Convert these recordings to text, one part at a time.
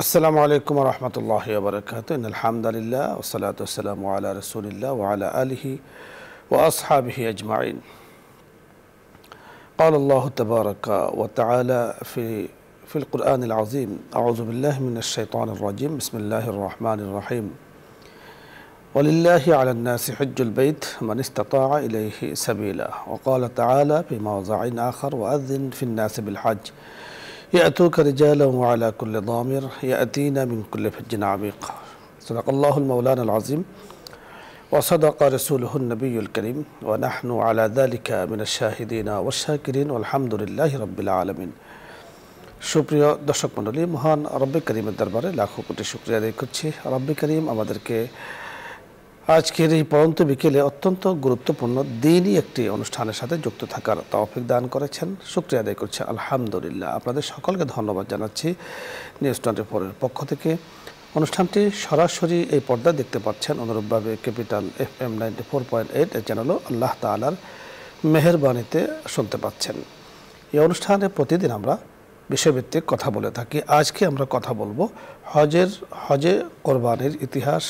আসসালামু আলাইকুম ওয়া রাহমাতুল্লাহি ওয়া বারাকাতুহু ইন্নাল হামদালিল্লাহ ওয়াস সালাতু ওয়াস সালামু আলা রাসূলিল্লাহ ওয়া আলা আলিহি ওয়া আসহাবিহি আজমাইন قال الله تبارك وتعالى في القرآن العظيم أعوذ بالله من الشيطان الرجيم بسم الله الرحمن الرحيم ولله على الناس حج البيت من استطاع إليه سبيلا وقال تعالى في موضع آخر وأذن في الناس بالحج يأتوك رجالا وعلى كل ضامر يأتينا من كل فج عميق صدق الله المولانا العظيم وصدق رسوله النبي الكريم ونحن على ذلك من الشاهدين والشاكرين والحمد لله رب العالمين সুপ্রিয় দর্শক মণ্ডলী, মহান রব্বে করিমের দরবারে লাখো কোটি শুকরিয়া আদায় করছি। রব্বে করিম আমাদেরকে আজকের এই পরন্ত বিকেলে অত্যন্ত গুরুত্বপূর্ণ দিনই একটি অনুষ্ঠানের সাথে যুক্ত থাকার তৌফিক দান করেছেন। শুকরিয়া আদায় করছি আলহামদুলিল্লাহ। আপনাদের সকলকে ধন্যবাদ জানাচ্ছি। নিউজ 24-এর পক্ষ থেকে অনুষ্ঠানটি সরাসরি এই পর্দা দেখতে পাচ্ছেন, অনুরূপভাবে ক্যাপিটাল FM 94.8 এই চ্যানেলও আল্লাহ তাআলার মেহেরবানিতে শুনতে পাচ্ছেন। এই অনুষ্ঠানে প্রতিদিন আমরা বিষয়ভিত্তিক কথা বলে থাকি। আজকে আমরা কথা বলবো হজে কোরবানির ইতিহাস,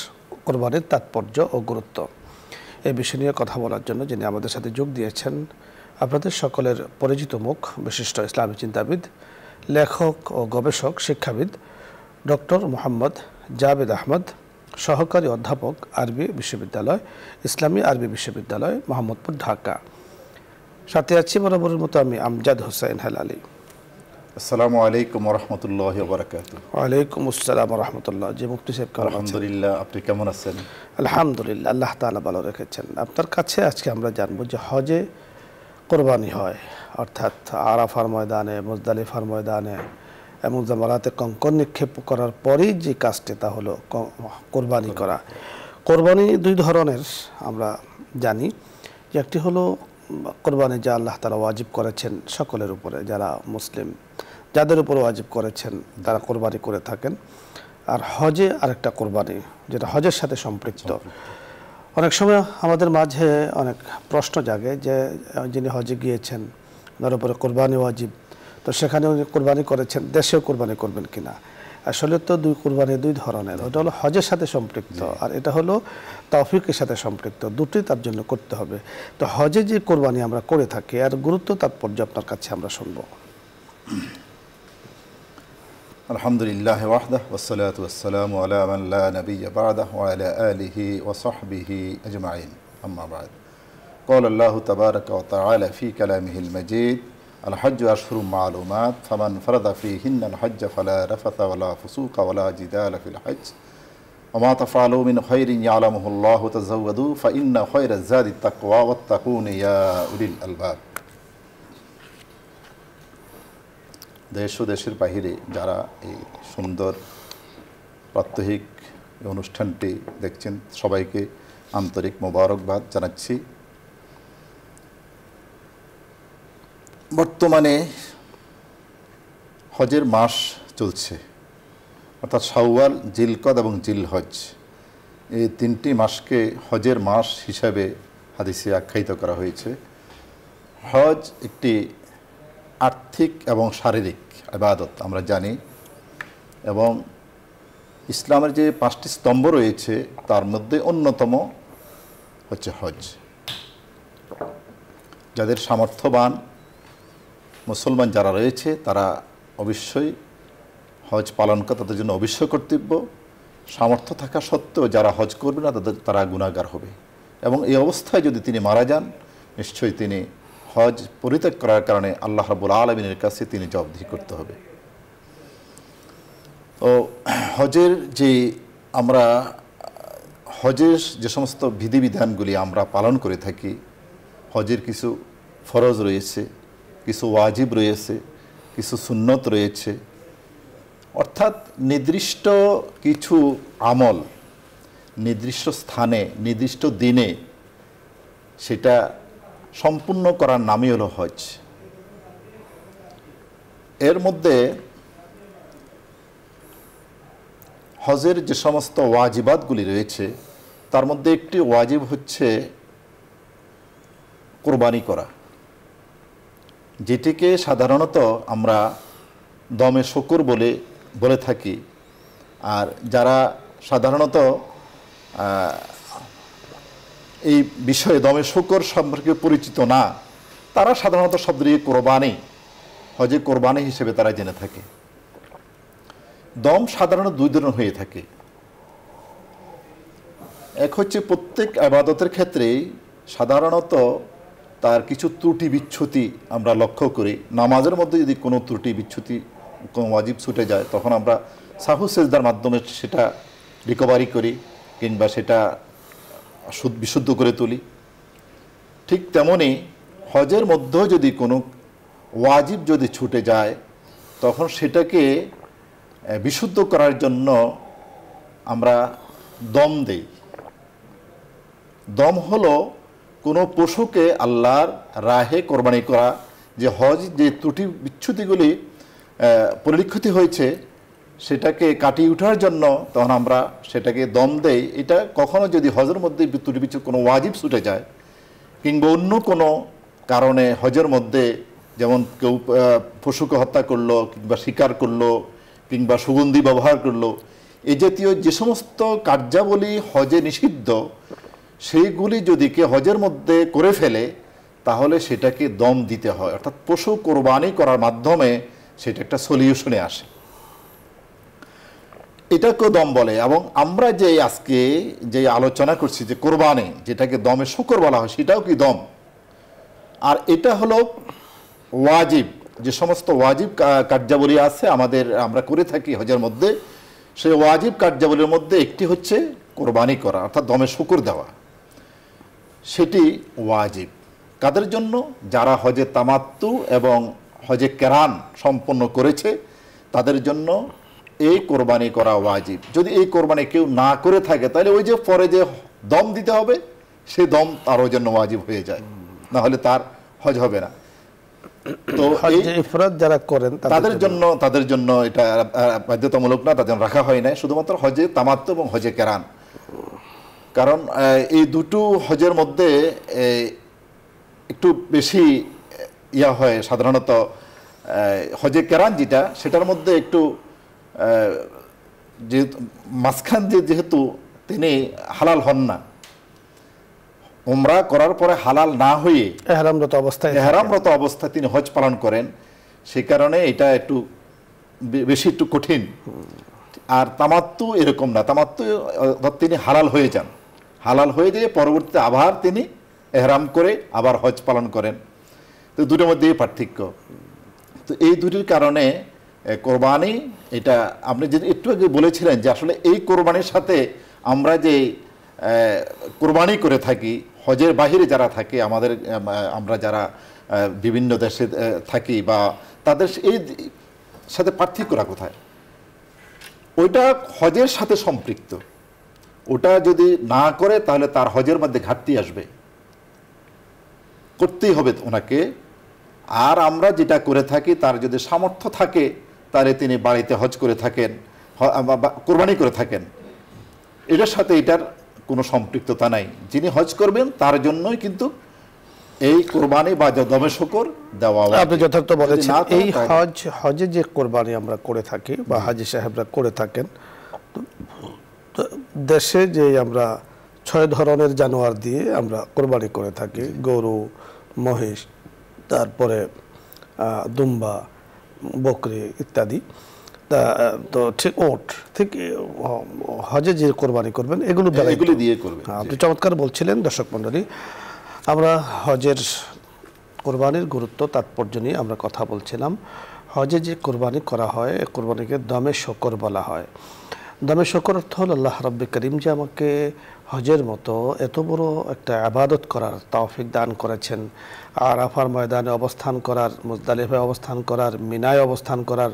কোরবানির তাৎপর্য ও গুরুত্ব। এই বিষয় নিয়ে কথা বলার জন্য যিনি আমাদের সাথে যোগ দিয়েছেন, আপনাদের সকলের পরিচিত মুখ, বিশিষ্ট ইসলামী চিন্তাবিদ, লেখক ও গবেষক, শিক্ষাবিদ ডক্টর মোহাম্মদ জাবেদ আহমদ, সহকারী অধ্যাপক, আরবি বিশ্ববিদ্যালয়, ইসলামী আরবি বিশ্ববিদ্যালয়, মোহাম্মদপুর, ঢাকা। সাথে আছি বরাবরের মতো আমি আমজাদ হোসেন হেলালি। আসসালামু আলাইকুম ওয়া রাহমাতুল্লাহি ওয়া বারাকাতুহু। ওয়ালাইকুম আসসালাম ওয়া রাহমাতুল্লাহ। জি মুফতি সাহেব, আলহামদুলিল্লাহ, আপনি কেমন আছেন? আলহামদুলিল্লাহ, আল্লাহ তাআলা ভালো রেখেছেন। আপনার কাছে আজকে আমরা জানবো যে হজে কোরবানি হয়, অর্থাৎ আরাফার ময়দানে, মুজদালিফার ময়দানে এবং জামারাতে কঙ্কর নিক্ষেপ করার পরেই যে কাজটি, তা হলো কোরবানি করা। কোরবানি দুই ধরনের আমরা জানি, যে একটি হলো কোরবানি যা আল্লাহ তাআলা ওয়াজিব করেছেন সকলের উপরে, যারা মুসলিম যাদের উপর ওয়াজিব করেছেন তারা কোরবানি করে থাকেন। আর হজে আরেকটা কোরবানি যেটা হজের সাথে সম্পৃক্ত। অনেক সময় আমাদের মাঝে অনেক প্রশ্ন জাগে যে যিনি হজে গিয়েছেন, তার উপরে কোরবানি ওয়াজিব, তো সেখানে উনি কোরবানি করেছেন, দেশেও কোরবানি করবেন কিনা। আসলে তো কোরবানি দুই ধরনের, ওটা হলো হজের সাথে সম্পৃক্ত আর এটা হলো তৌফিকের সাথে সম্পৃক্ত, দুটোই তার জন্য করতে হবে। তো হজে যে কোরবানি আমরা করে থাকি আর গুরুত্ব তাৎপর্য আপনার কাছে আমরা শুনবো। আলহামদুলিল্লাহ ওয়াহদাহু ওয়াসসালাতু ওয়াসসালামু আলা মান লা নাবিয়্যা বা'দাহু ওয়া আলা আলিহি ওয়া সাহবিহি আজমাইন, আম্মা বা'দ। قال الله تبارك وتعالى في كلامه المجيد الحج أشهر معلومات فمن فرض فيهن الحج فلا رفث ولا فسوق ولا جدال في الحج وما تفعلوا من خير يعلمه الله تزودوا فإن خير الزاد التقوى واتقون يا أولي الألباب। দেশ ও দেশের বাহিরে যারা এই সুন্দর প্রাত্যহিক অনুষ্ঠানটি দেখছেন, সবাইকে আন্তরিক মোবারকবাদ জানাচ্ছি। বর্তমানে হজের মাস চলছে, অর্থাৎ শাওয়াল, জিলকদ এবং জিলহজ, এই তিনটি মাসকে হজের মাস হিসাবে হাদিসে আখ্যায়িত করা হয়েছে। হজ একটি আর্থিক এবং শারীরিক ইবাদত আমরা জানি, এবং ইসলামের যে 5টি স্তম্ভ রয়েছে তার মধ্যে অন্যতম হচ্ছে হজ। যাদের সামর্থ্যবান মুসলমান যারা রয়েছে তারা অবশ্যই হজ পালন করা তাদের জন্য অবশ্যই কর্তব্য। সামর্থ্য থাকা সত্ত্বেও যারা হজ করবে না তারা গুনাহগার হবে, এবং এই অবস্থায় যদি তিনি মারা যান নিশ্চয়ই তিনি হজ পরিত্যাগ করার কারণে আল্লাহ রাব্বুল আলামিনের কাছে তিনি জবাবদিহি করতে হবে। ও হজের যে সমস্ত বিধিবিধানগুলি আমরা পালন করে থাকি, হজের কিছু ফরজ রয়েছে, কিছু ওয়াজিব রয়েছে, কিছু সুন্নত রয়েছে, অর্থাৎ নির্দিষ্ট কিছু আমল নির্দিষ্ট স্থানে নির্দিষ্ট দিনে সেটা সম্পূর্ণ করার নামই হলো হজ। এর মধ্যে হজের যে সমস্ত ওয়াজিবাতগুলি রয়েছে তার মধ্যে একটি ওয়াজিব হচ্ছে কোরবানি করা, যেটিকে সাধারণত আমরা দমে শুকুর বলে থাকি। আর যারা সাধারণত এই বিষয়ে দমে শুকর সম্পর্কে পরিচিত না, তারা সাধারণত শব্দটিকে কোরবানি, হজে কোরবানি হিসেবে তারা জেনে থাকে। দম সাধারণত দুই ধরনের হয়ে থাকে। এক হচ্ছে প্রত্যেক ইবাদতের ক্ষেত্রেই সাধারণত তার কিছু ত্রুটি বিচ্যুতি আমরা লক্ষ্য করি। নামাজের মধ্যে যদি কোনো ত্রুটি বিচ্যুতি, কোনো ওয়াজিব ছুটে যায়, তখন আমরা সাহু সেজদার মাধ্যমে সেটা রিকভারি করি কিংবা সেটা বিশুদ্ধ করে তুলি। ঠিক তেমনি হজের মধ্যেও যদি কোনো ওয়াজিব যদি ছুটে যায়, তখন সেটাকে বিশুদ্ধ করার জন্য আমরা দম দেই। দম হলো কোনো পশুকে আল্লাহর রাহে কোরবানি করা, যে হজ যে ত্রুটি বিচ্যুতিগুলি পরিলক্ষিত হয়েছে সেটাকে কাটিয়ে ওঠার জন্য তখন আমরা সেটাকে দম দেই। এটা কখনো যদি হজের মধ্যে ত্রুটি বিচ্যুতি কোনো ওয়াজিব ছুটে যায় কিংবা অন্য কোনো কারণে হজের মধ্যে, যেমন কেউ পশুকে হত্যা করলো কিংবা শিকার করলো কিংবা সুগন্ধি ব্যবহার করলো, এই জাতীয় যে সমস্ত কার্যাবলী হজে নিষিদ্ধ, সেইগুলি যদি কে হজের মধ্যে করে ফেলে তাহলে সেটাকে দম দিতে হয়, অর্থাৎ পশু কোরবানি করার মাধ্যমে সেটা একটা সলিউশনে আসে, এটাকে দম বলে। এবং আমরা যে আজকে যে আলোচনা করছি যে কোরবানি, যেটাকে দমে শুকর বলা হয়, সেটাও কি দম। আর এটা হলো ওয়াজিব, যে সমস্ত ওয়াজিব কার্যাবলী আছে আমাদের, আমরা করে থাকি হজের মধ্যে, সেই ওয়াজিব কার্যাবলীর মধ্যে একটি হচ্ছে কোরবানি করা, অর্থাৎ দমে শুকর দেওয়া। সেটি ওয়াজিব কাদের জন্য? যারা হজে তামাত্তু এবং হজে কেরান সম্পন্ন করেছে, তাদের জন্য এই কোরবানি করা ওয়াজিব। যদি এই কোরবানি কেউ না করে থাকে, তাহলে ওই যে পরে যে দম দিতে হবে, সেই দম তারও জন্য ওয়াজিব হয়ে যায়, না হলে তার হজ হবে না। তো ইফরাদ যারা করেন তাদের জন্য এটা বাধ্যতামূলক না, তাদের জন্য রাখা হয় না, শুধুমাত্র হজে তামাত্তু এবং হজে কেরান। কারণ এই দুটো হজের মধ্যে একটু বেশি ইয়া হয় সাধারণত। হজে কেরান যেটা, সেটার মধ্যে একটু যেহেতু মাঝখান যেহেতু তিনি হালাল হন না, উমরা করার পরে হালাল না হয়ে এহরামরত অবস্থায় তিনি হজ পালন করেন, সে কারণে এটা একটু বেশি একটু কঠিন। আর তামাত্তু এরকম না, তামাত্তু তিনি হালাল হয়ে যান, হালাল হয়ে যেয়ে পরবর্তীতে আবার তিনি এহরাম করে আবার হজ পালন করেন। তো দুটোর মধ্যে পার্থক্য। তো এই দুটির কারণে কোরবানি, এটা আপনি যে একটু আগে বলেছিলেন যে আসলে এই কোরবানির সাথে আমরা যে কোরবানি করে থাকি, হজের বাহিরে যারা থাকে, আমরা যারা বিভিন্ন দেশে থাকি বা তাদের এই সাথে পার্থক্যটা কোথায়? ওইটা হজের সাথে সম্পৃক্ত, ওটা যদি না করে তাহলে তার হজের মধ্যে ঘাটতি আসবে, করতেই হবে ওনাকে। আর আমরা যেটা করে থাকি, তার যদি সামর্থ্য থাকে তাহলে তিনি বাড়িতে হজ করে থাকেন, কোরবানি করে থাকেন, এটার সাথে এটার কোনো সম্পৃক্ততা নাই। যিনি হজ করবেন তার জন্যই কিন্তু এই কোরবানি বা দমে শুকর দেওয়া। আপনি যথার্থ বলেছেন। এই হজে যে কোরবানি আমরা করে থাকি বা হাজী সাহেবরা করে থাকেন, দেশে যে আমরা 6 ধরনের জানোয়ার দিয়ে আমরা কোরবানি করে থাকি, গরু, মহিষ, তারপরে দুম্বা, বকরি ইত্যাদি। তো ঠিক ওট ঠিক হজে যে কোরবানি করবেন এগুলো দিয়ে করবেন। আপনি চমৎকার বলছিলেন। দর্শক মণ্ডলী, আমরা হজের কোরবানির গুরুত্ব তাৎপর্য নিয়ে আমরা কথা বলছিলাম। হজে যে কোরবানি করা হয়, কোরবানিকে দমে শকর বলা হয়। দমে শকর অর্থ হল আল্লাহ রাব্বি করিম যে আমাকে হজের মতো এত বড় একটা ইবাদত করার তৌফিক দান করেছেন, আরাফার ময়দানে অবস্থান করার, মুজদালিফায় অবস্থান করার, মিনায় অবস্থান করার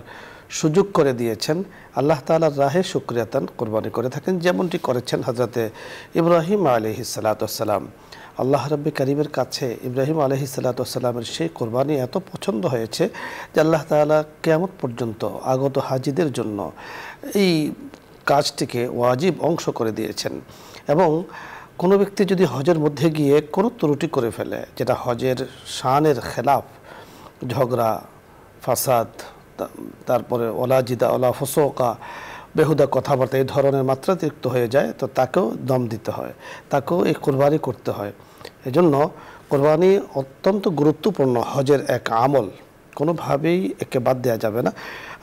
সুযোগ করে দিয়েছেন। আল্লাহ তাআলার রাহে শুকরিয়াতান কোরবানি করে থাকেন, যেমনটি করেছেন হযরতে ইব্রাহিম আলাইহিস সালাতু ওয়াস সালাম। আল্লাহ রাব্বি করিমের কাছে ইব্রাহিম আলাইহিস সালাতু ওয়াস সালামের সেই কোরবানি এত পছন্দ হয়েছে যে আল্লাহ তাআলা কিয়ামত পর্যন্ত আগত হাজিদের জন্য এই কাজটিকে ওয়াজিব অংশ করে দিয়েছেন। এবং কোনো ব্যক্তি যদি হজের মধ্যে গিয়ে কোনো ত্রুটি করে ফেলে, যেটা হজের শানের খেলাফ, ঝগড়া, ফাসাদ, তারপরে ওলা জিদা, ওলা ফসোকা, বেহুদা কথাবার্তা এই ধরনের মাত্রাতিরিক্ত হয়ে যায়, তো তাকেও দম দিতে হয়, তাকেও এই কোরবানি করতে হয়। এজন্য কোরবানি অত্যন্ত গুরুত্বপূর্ণ হজের এক আমল, কোনোভাবেই একে বাদ দেওয়া যাবে না।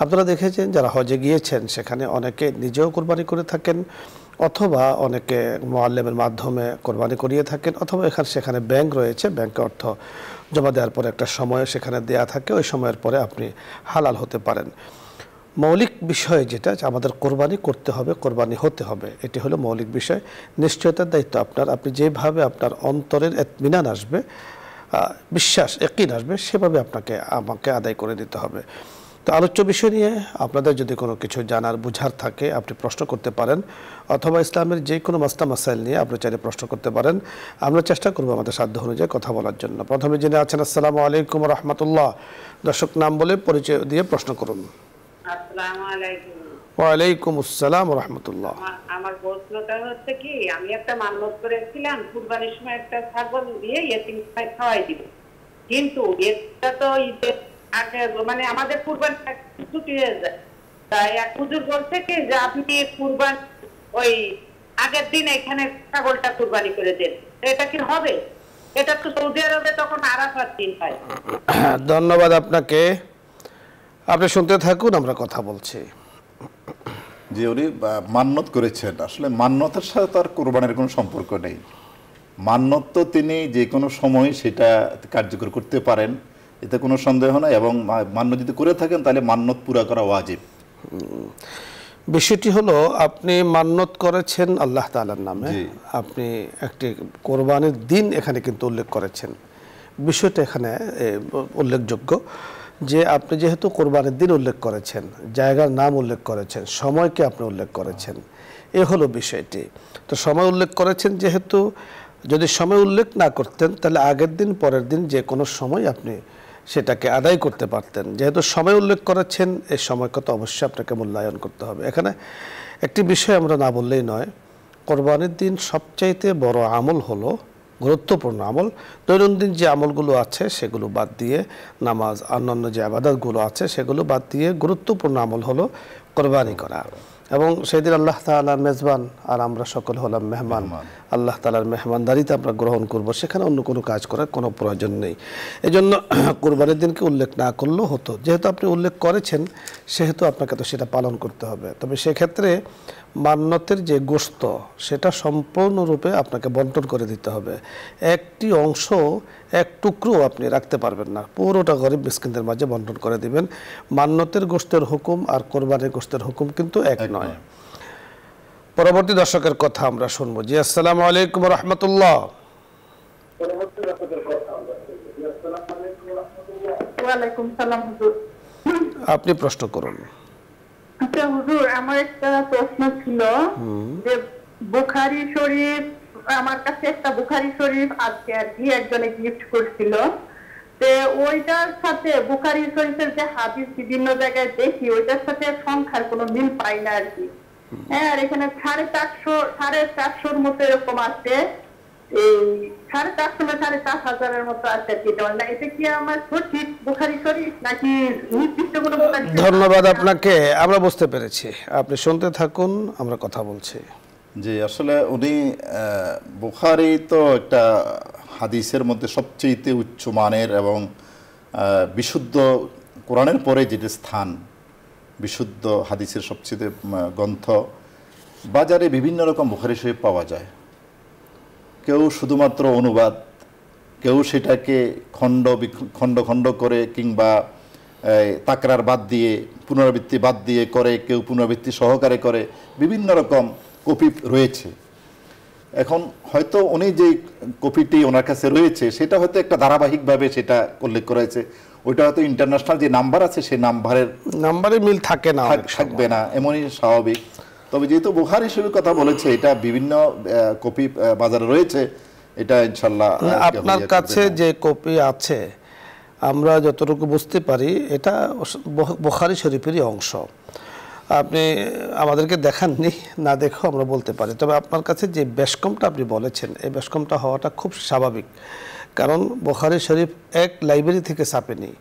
আপনারা দেখেছেন যারা হজে গিয়েছেন সেখানে অনেকে নিজেও কোরবানি করে থাকেন, অথবা অনেকে মুআল্লিমের মাধ্যমে কোরবানি করিয়ে থাকেন, অথবা সেখানে ব্যাংক রয়েছে, ব্যাংকে অর্থ জমা দেওয়ার পরে একটা সময় সেখানে দেয়া থাকে, ওই সময়ের পরে আপনি হালাল হতে পারেন। মৌলিক বিষয় যেটা আমাদের কোরবানি করতে হবে, কোরবানি হতে হবে, এটি হলো মৌলিক বিষয়। নিশ্চয়তার দায়িত্ব আপনার, আপনি যেভাবে আপনার অন্তরের ইতমিনান আসবে, বিশ্বাস ইয়াকিন আসবে, সেভাবে আমাকে আদায় করে দিতে হবে। তো আলোচ্য বিষয় নিয়ে আপনাদের যদি কোনো কিছু জানার বুঝার থাকে আপনি প্রশ্ন করতে পারেন, অথবা ইসলামের যে কোনো মাসলা মাসাইল নিয়ে আপনি চাইলে প্রশ্ন করতে পারেন। আমরা চেষ্টা করব আমাদের সাধ্য অনুযায়ী কথা বলার জন্য। প্রথমে যিনি আছেন, আসসালামু আলাইকুম রহমতুল্লাহ, দর্শক নাম বলে পরিচয় দিয়ে প্রশ্ন করুন। আসসালামু আলাইকুম। ওয়ালাইকুম আসসালাম রহমতুল্লাহ। আমার প্রশ্নটা হচ্ছে কি, আমি একটা মান্যত করেছিলাম কুরবানির সময় একটা ছাগল দিয়ে ইয়েতিম খাওয়াই দিব, কিন্তু এটা তো ঈদের আগে মানে আমাদের কুরবানি ছুটি হয়ে যায়, তাই এক হুজুর বলছে কি যে আপনি কুরবান ওই আগের দিন এখানে ছাগলটা কুরবানি করে দেন, এটা কি হবে? এটা তো সৌদি আরবে তখন আরাফাত দিন হয়। ধন্যবাদ আপনাকে, আপনি শুনতে থাকুন, আমরা কথা বলছি। যে উনি মান্যত করেছেন, আসলে মান্যতের সাথে তার কোরবানির কোনো সম্পর্ক নেই। মান্যত তো তিনি যে কোনো সময় সেটা কার্যকর করতে পারেন, এতে কোনো সন্দেহ নাই, এবং মান্য যদি করে থাকেন তাহলে মান্যত পুরা করা ওয়াজিব। বিষয়টি হলো আপনি মান্যত করেছেন আল্লাহ তাআলার নামে, আপনি একটি কোরবানির দিন এখানে কিন্তু উল্লেখ করেছেন। বিষয়টা এখানে উল্লেখযোগ্য যে আপনি যেহেতু কোরবানির দিন উল্লেখ করেছেন, জায়গার নাম উল্লেখ করেছেন, সময়কে আপনি উল্লেখ করেছেন, এ হলো বিষয়টি। তো সময় উল্লেখ করেছেন যেহেতু, যদি সময় উল্লেখ না করতেন তাহলে আগের দিন পরের দিন যে কোনো সময় আপনি সেটাকে আদায় করতে পারতেন। যেহেতু সময় উল্লেখ করেছেন, এই সময়কে তো অবশ্যই আপনাকে মূল্যায়ন করতে হবে। এখানে একটি বিষয় আমরা না বললেই নয়, কোরবানির দিন সবচাইতে বড় আমল হলো, গুরুত্বপূর্ণ আমল, দৈনন্দিন যে আমলগুলো আছে সেগুলো বাদ দিয়ে, নামাজ অন্যান্য যে ইবাদতগুলো আছে সেগুলো বাদ দিয়ে গুরুত্বপূর্ণ আমল হলো কোরবানি করা। এবং সেদিন আল্লাহ তাআলার মেজবান, আর আমরা সকল হলাম মেহমান। আল্লাহ তাআলার মেহমানদারিতে আমরা গ্রহণ করব, সেখানে অন্য কোনো কাজ করার কোনো প্রয়োজন নেই। এজন্য কোরবানির দিনকে উল্লেখ না করলেও হতো, যেহেতু আপনি উল্লেখ করেছেন সেহেতু আপনাকে তো সেটা পালন করতে হবে। তবে সেক্ষেত্রে মান্যতের যে গোশত সেটা সম্পূর্ণরূপে আপনাকে বন্টন করে দিতে হবে। একটি অংশ, এক টুকরো আপনি রাখতে পারবেন না, পুরোটা গরিব মিসকিনদের মাঝে বন্টন করে দিবেন। মান্যতের গোশতের হুকুম আর কোরবানির গোশতের হুকুম কিন্তু এক নয়। পরবর্তী দর্শকের কথা আমরা শুনবো। জি, আসসালামু আলাইকুম রহমতুল্লাহ। ওয়ালাইকুম সালাম হুজুর। আপনি প্রশ্ন করুন। আচ্ছা হুজুর, আমার একটা প্রশ্ন ছিল যে বুখারী শরীফ, আমার কাছে একটা বুখারী শরীফ আছে আর কি, একজনে গিফট করছিল, তো ওইটার সাথে বুখারী শরীফের যে হাদিস বিভিন্ন জায়গায় দেখি ওইটার সাথে সংখ্যার কোনো মিল পাই না আর কি। হ্যাঁ, আর এখানে 450 মতো এরকম আছে, এই 450 না 4,500 মতো আছে আর কি। এটা কি আমার সঠিক বুখারী শরীফ নাকি নির্দিষ্ট কোনো? ধন্যবাদ আপনাকে, আমরা বুঝতে পেরেছি, আপনি শুনতে থাকুন, আমরা কথা বলছি। যে আসলে উনি বুখারী তো একটা হাদিসের মধ্যে সবচেয়ে উচ্চ মানের এবং বিশুদ্ধ, কোরআনের পরে যেটা স্থান, বিশুদ্ধ হাদিসের সবচেয়ে গ্রন্থ। বাজারে বিভিন্ন রকম বুখারী শরীফ পাওয়া যায়, কেউ শুধুমাত্র অনুবাদ, কেউ সেটাকে খণ্ড খণ্ড করে কিংবা তাকরার বাদ দিয়ে, পুনরাবৃত্তি বাদ দিয়ে করে, কেউ পুনরাবৃত্তি সহকারে করে, বিভিন্ন রকম কপি রয়েছে। এখন হয়তো উনি যে কপিটি ওনার কাছে রয়েছে সেটা হয়তো একটা ধারাবাহিকভাবে সেটা উল্লেখ করেছে, ওইটা হয়তো ইন্টারন্যাশনাল যে নাম্বার আছে সেই নাম্বারে মিল থাকে না, থাকবে না, এমনই স্বাভাবিক। তবে যেহেতু বুখারী শরীফের কথা বলেছে, এটা বিভিন্ন কপি বাজারে রয়েছে, এটা ইনশাল্লাহ আপনার কাছে যে কপি আছে আমরা যতটুকু বুঝতে পারি এটা বুখারী শরীফেরই অংশ। আপনি আমাদেরকে দেখাননি, না দেখো আমরা বলতে পারি। তবে আপনার কাছে যে বেশকমটা আপনি বলেছেন, এই বেশকমটা হওয়াটা খুব স্বাভাবিক, কারণ বুখারী শরীফ এক লাইব্রেরি থেকে ছাপেনি,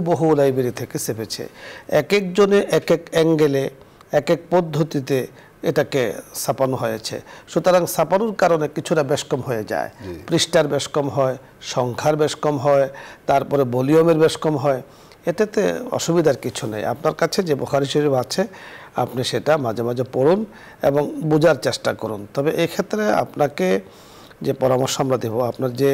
বহু লাইব্রেরি থেকে ছেপেছে। এক একজনে এক এক অ্যাঙ্গেলে এক এক পদ্ধতিতে এটাকে ছাপানো হয়েছে। সুতরাং ছাপানোর কারণে কিছুটা বেশ কম হয়ে যায়, পৃষ্ঠার বেশ কম হয়, সংখ্যার বেশ কম হয়, তারপরে ভলিউমের বেশ কম হয়। এটাতে অসুবিধার কিছু নেই। আপনার কাছে যে বুখারী শরীফ আছে আপনি সেটা মাঝে মাঝে পড়ুন এবং বোঝার চেষ্টা করুন। তবে এক্ষেত্রে আপনাকে যে পরামর্শ আমরা দেব, আপনার যে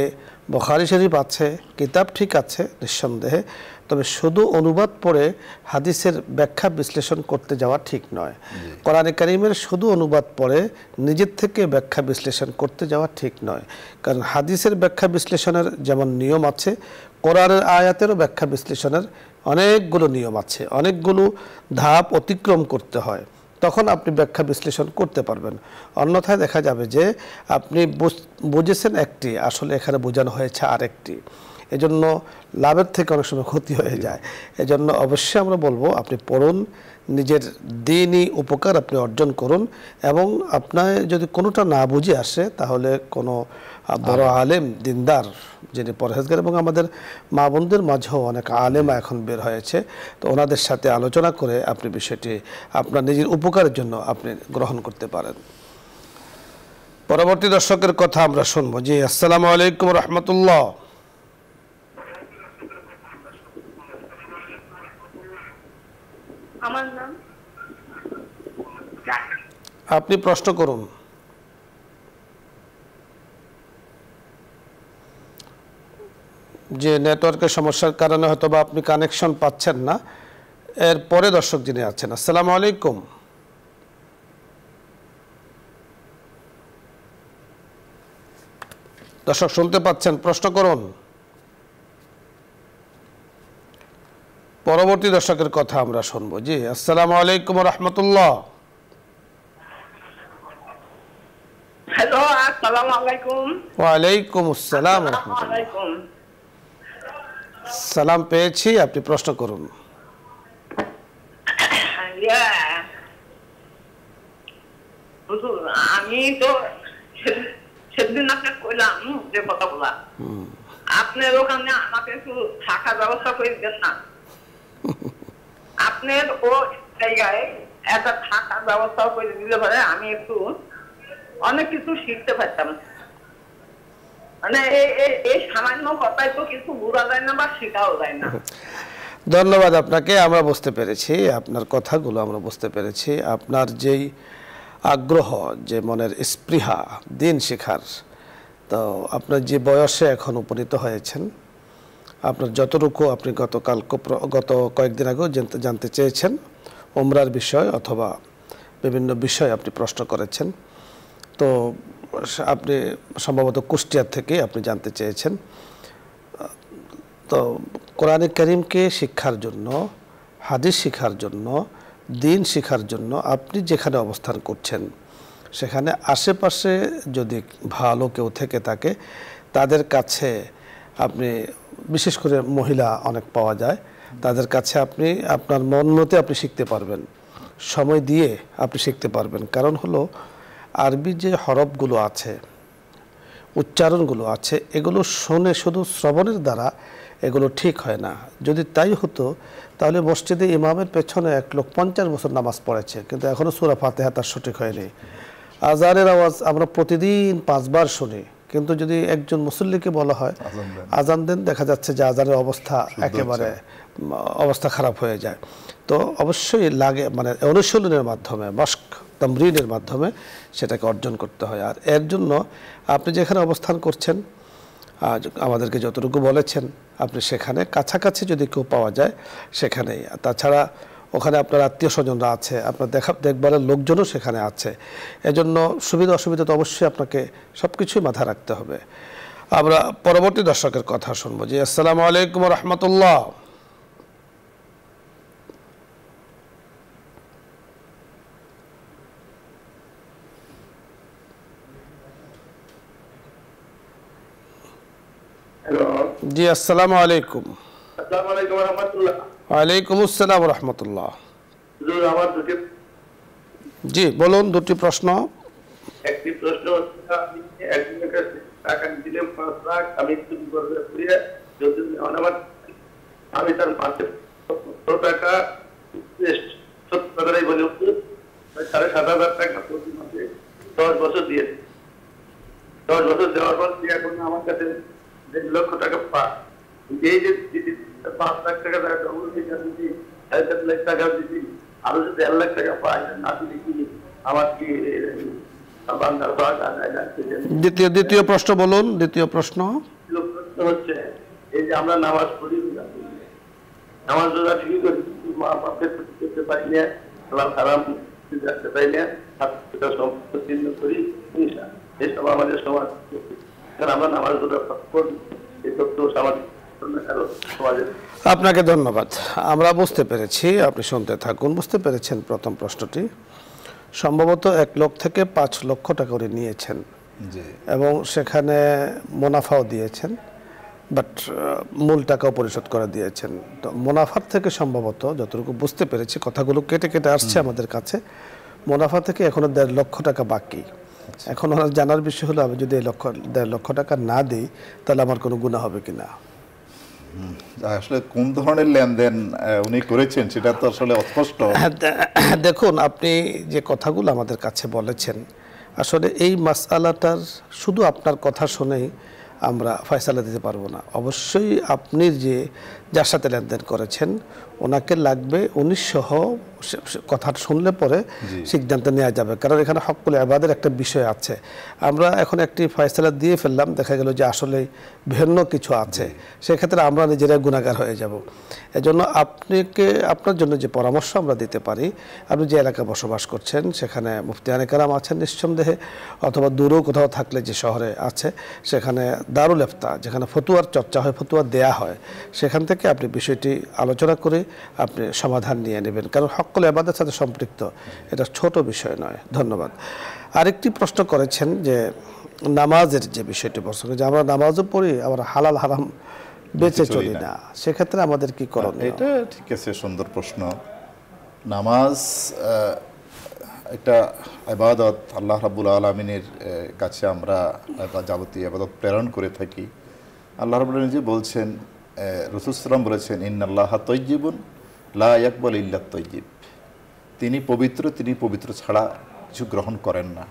বুখারী শরীফ আছে কিতাব ঠিক আছে নিঃসন্দেহে, তবে শুধু অনুবাদ পড়ে হাদিসের ব্যাখ্যা বিশ্লেষণ করতে যাওয়া ঠিক নয়। কোরআনে কারীমের শুধু অনুবাদ পড়ে নিজের থেকে ব্যাখ্যা বিশ্লেষণ করতে যাওয়া ঠিক নয়। কারণ হাদিসের ব্যাখ্যা বিশ্লেষণের যেমন নিয়ম আছে, কোরআনের আয়াতেরও ব্যাখ্যা বিশ্লেষণের অনেকগুলো নিয়ম আছে, অনেকগুলো ধাপ অতিক্রম করতে হয়, তখন আপনি ব্যাখ্যা বিশ্লেষণ করতে পারবেন। অন্যথায় দেখা যাবে যে আপনি বুঝেছেন একটি, আসলে এখানে বোঝানো হয়েছে আরেকটি। এজন্য লাভের থেকে অনেক সময় ক্ষতি হয়ে যায়। এজন্য অবশ্যই আমরা বলবো আপনি পড়ুন, নিজের দ্বীনি উপকার আপনি অর্জন করুন, এবং আপনার যদি কোনোটা না বুঝে আসে তাহলে কোনো বড় আলেম দিনদার যিনি পরহেজগার, এবং আমাদের মা বোনদের মাঝেও অনেক আলেমা এখন বের হয়েছে, তো ওনাদের সাথে আলোচনা করে আপনি বিষয়টি আপনার নিজের উপকারের জন্য আপনি গ্রহণ করতে পারেন। পরবর্তী দর্শকের কথা আমরা শুনবো। জি, আসসালামু আলাইকুম রহমতুল্লাহ। আমার নাম, আপনি প্রশ্ন করুন। যে নেটওয়ার্কের সমস্যার কারণে হয়তো বা আপনি কানেকশন পাচ্ছেন না। এর পরে দর্শক যিনি আছেন, আসসালামু আলাইকুম। দর্শক শুনতে পাচ্ছেন? প্রশ্ন করুন। পরবর্তী দর্শকের কথা আমরা শুনবো। জি, আসসালামু আলাইকুম রহমতুল্লাহ। হ্যালো, আসসালামু আলাইকুম। ওয়ালাইকুম আসসালাম রহমতুল্লাহ। সালাম পেয়েছি, আপনি প্রশ্ন করুন। আমি তো সেদিন আপনাকে কইলাম যে কথাগুলা, আপনার ওখানে আমাকে একটু থাকার ব্যবস্থা করে দেন না। আপনার ও জায়গায় একটা থাকার ব্যবস্থা করে দিলে পরে আমি একটু অনেক কিছু শিখতে পারতাম। মানে এই সামান্য কথায় তো কিছু বোঝা যায় না বা শেখাও যায় না। ধন্যবাদ আপনাকে, আমরা বুঝতে পেরেছি আপনার কথাগুলো, আমরা বুঝতে পেরেছি আপনার যেই আগ্রহ, যে মনের স্পৃহা দিন শেখার। তো আপনার যে বয়সে এখন উপনীত হয়েছেন, আপনার যতটুকু আপনি গত কয়েকদিন আগেও জানতে চেয়েছেন উমরার বিষয় অথবা বিভিন্ন বিষয় আপনি প্রশ্ন করেছেন, তো আপনি সম্ভবত কুষ্টিয়া থেকে আপনি জানতে চেয়েছেন। তো কোরআনে কারীমকে শিক্ষার জন্য, হাদিস শিখার জন্য, দিন শিখার জন্য আপনি যেখানে অবস্থান করছেন সেখানে আশেপাশে যদি ভালো কেউ থেকে থাকে তাদের কাছে আপনি, বিশেষ করে মহিলা অনেক পাওয়া যায়, তাদের কাছে আপনি আপনার মন মতে আপনি শিখতে পারবেন, সময় দিয়ে আপনি শিখতে পারবেন। কারণ হলো আরবি যে হরফগুলো আছে, উচ্চারণগুলো আছে, এগুলো শুনে শুধু শ্রবণের দ্বারা এগুলো ঠিক হয় না। যদি তাই হতো তাহলে মসজিদে ইমামের পেছনে এক লোক 50 বছর নামাজ পড়েছে কিন্তু এখনও সূরা ফাতিহা তার সঠিক হয়নি। আজানের আওয়াজ আমরা প্রতিদিন 5 বার শুনি, কিন্তু যদি একজন মুসল্লিকে বলা হয় আজান দেন, দেখা যাচ্ছে যে আজানের অবস্থা একেবারে অবস্থা খারাপ হয়ে যায়। তো অবশ্যই লাগে, মানে অনুশীলনের মাধ্যমে, মশক তামরিনের মাধ্যমে সেটাকে অর্জন করতে হয়। আর এর জন্য আপনি যেখানে অবস্থান করছেন, আমাদেরকে যতটুকু বলেছেন, আপনি সেখানে কাছাকাছি যদি কেউ পাওয়া যায় সেখানেই। তাছাড়া ওখানে আপনার আত্মীয় স্বজনরা আছে, আপনার দেখভালের লোকজনও সেখানে আছে। এজন্য সুবিধা অসুবিধা তো অবশ্যই আপনাকে সব কিছুই মাথায় রাখতে হবে। আমরা পরবর্তী দর্শকের কথা শুনবো। জি, আসসালামু আলাইকুম রহমতুল্লাহ। জি, আসসালামু আলাইকুম। আসসালামু আলাইকুম ওয়া রাহমাতুল্লাহ। ওয়ালাইকুম আসসালাম ওয়া রাহমাতুল্লাহ। হুজুর, আমার দুটি, জি বলুন, দুটি প্রশ্ন। একটি প্রশ্ন হচ্ছে, আমি একজনের কাছে টাকা দিলাম 5 লাখ, আমি চুরি করে পুড়িয়ে যদি আমার, আমি তার মাসে 100 টাকা 70 টাকাই বলে 1.5 লক্ষ টাকা পায়। এই যে দিদি 5 লাখ টাকা ডবল দিদি 4.5 লাখ টাকা দিদি আরো যদি 1 লাখ টাকা পায় না দিদি কি আমার কি বাংলার বাংলা দ্বিতীয় প্রশ্ন বলুন। দ্বিতীয় প্রশ্ন হচ্ছে এই যে আমরা নামাজ পড়ি, নামাজ রোজা ঠিকই করি, মা বাপকে করতে পারি না, হালাল হারাম রাখতে পারি না, সম্পূর্ণ করি, এসব আমাদের সমাজ। আমরা নামাজ রোজা করি, এসব তো সামাজিক সমাজের। আপনাকে ধন্যবাদ। আমরা বুঝতে পেরেছি, আপনি শুনতে থাকুন। বুঝতে পেরেছেন প্রথম প্রশ্নটি। সম্ভবত 1 লক্ষ থেকে 5 লক্ষ টাকা করে নিয়েছেন এবং সেখানে মুনাফাও দিয়েছেন, বাট মূল টাকাও পরিশোধ করে দিয়েছেন। তো মুনাফার থেকে সম্ভবত যতটুকু বুঝতে পেরেছি, কথাগুলো কেটে কেটে আসছে আমাদের কাছে, মুনাফা থেকে এখনো 1.5 লক্ষ টাকা বাকি। এখন ওনার জানার বিষয় হলো, আমি যদি 1.5 লক্ষ টাকা না দিই তাহলে আমার কোনো গুনাহ হবে কিনা। আসলে কোন ধরনের লেনদেন উনি করেছেন সেটা তো আসলে অস্পষ্ট। দেখুন, আপনি যে কথাগুলো আমাদের কাছে বলেছেন, আসলে এই মাসআলাটার শুধু আপনার কথা শুনেই আমরা ফয়সালা দিতে পারবো না। অবশ্যই আপনি যার সাথে লেনদেন করেছেন ওনাকে লাগবে, উনি সহ কথা শুনলে পরে সিদ্ধান্ত নেওয়া যাবে, কারণ এখানে হকুল ইবাদের একটা বিষয় আছে। আমরা এখন একটি ফয়সালা দিয়ে ফেললাম, দেখা গেল যে আসলে ভিন্ন কিছু আছে, সেক্ষেত্রে আমরা নিজেরাই গুনাহগার হয়ে যাব। এজন্য আপনার জন্য যে পরামর্শ আমরা দিতে পারি, আপনি যে এলাকায় বসবাস করছেন সেখানে মুফতিয়ানে কেরাম আছেন নিঃসন্দেহে, অথবা দূরেও কোথাও থাকলে যে শহরে আছে সেখানে দারুল ইফতা, যেখানে ফতুয়ার চর্চা হয়, ফতুয়া দেয়া হয়, সেখান থেকে আপনি বিষয়টি আলোচনা করে আপনি সমাধান নিয়ে নেবেন, কারণ হকুল ইবাদের সাথে সম্পৃক্ত, এটা ছোট বিষয় নয়। ধন্যবাদ। আরেকটি প্রশ্ন করেছেন যে নামাজের যে বিষয়টি প্রশ্ন, যে আমরা নামাজও পড়ি, আমরা হালাল হারাম বেঁচে চলি না, সেক্ষেত্রে আমাদের কি করণীয়? এটা ঠিক আছে, সুন্দর প্রশ্ন। নামাজ একটা ইবাদত, আল্লাহ রাব্বুল আলামিনের কাছে আমরা যাবতীয় ইবাদত প্রেরণ করে থাকি। আল্লাহ রাব্বুল আলামিন যে বলছেন, রাসূল সাল্লাল্লাহু আলাইহি ওয়াসাল্লাম বলেছেন, ইন্নাল্লাহা তাইয়্যিবুন লা ইয়াকবালু ইল্লা তাইয়্যিব, তিনি পবিত্র, তিনি পবিত্র ছাড়া কিছু গ্রহণ করেন না।